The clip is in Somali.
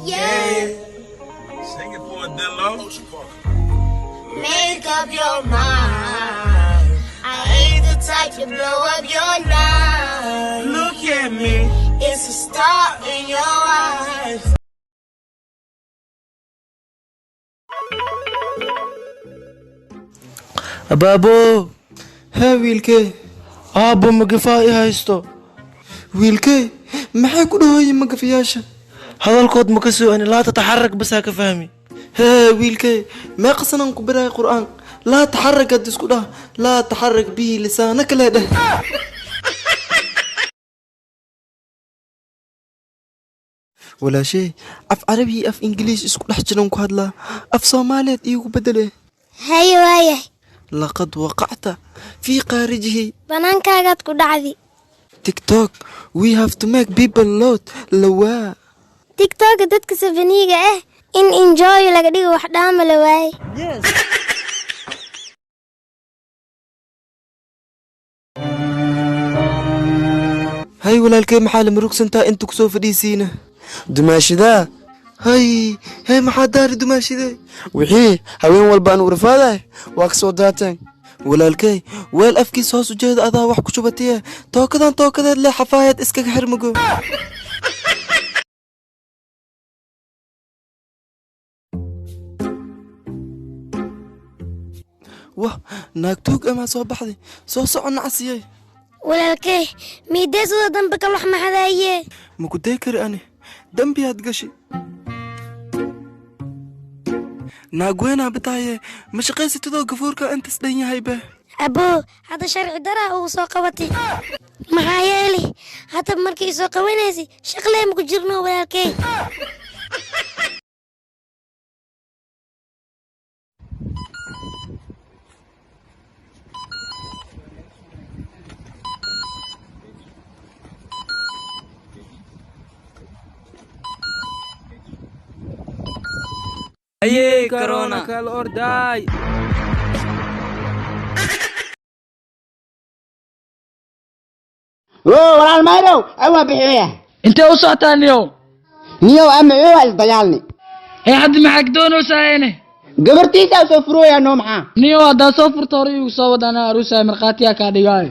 Yeah. Sing it for a Dillo. Make up your mind. I ain't the type to blow up your night. Look at me. It's a star in your eyes. Abaabo, ها wiilkee aabbo magafaa i haysto. wiilkee maxay ku dhahoyin magafayaasha Hadalkood ma ka soo ani laa tataxarrak basaa ka fahmi. ها wiilkee ما قصنا نقبلها القرآن لا تحرك الدسكو ده لا تحرك به لسانك لا ده ولا شيء أف عربي أف إنجليش اسكو لحجنا كهدلا أف صومالي إيو بدله هاي وايه لقد وقعت في خارجه banaankaagaad ku dhacdi تيك توك we have to make people load لوا tiktoka dadka safaniga ah in enjoy laga dhigo wax dhaama la waaye هاي ولا الكي محل مروك سنتا انتو كسو فديسينا Dumaashi daa. هاي هاي محل داري دماشي ذي Wixii haween walba aan urfaaday waa ka soo daateen. ولا الكي ويل أفكي صوص وجيد أذا وح كشبتيه توكذا اللي حفايد اسكك حرمقو واه ناكتوك أما صوب بحذي صوص عنا عسيي walaalkay miideesada dambe ka wax maxadaaye مكو ديكر أنا دنبي هتقشي ناقوينا بتاعي مش قيسي تدو قفوركا انت سدنيا هايبه aboo hadda sharci daraa ugu soo qabatay maxaa yeelay hadda markii soo qabanaysi shaqlee ma ku jirno walaalkay Ayy corona kal orday. walaal mayrow ama bixiya Inte u socotaa niyow. niyow ama waa isdagaalni Hadda maxaa doonaysaa gabartiisa soo furooya noo maxaa niyow hadda soo furto hore igu soo wadana aruusa marqaatiya ka dhigay.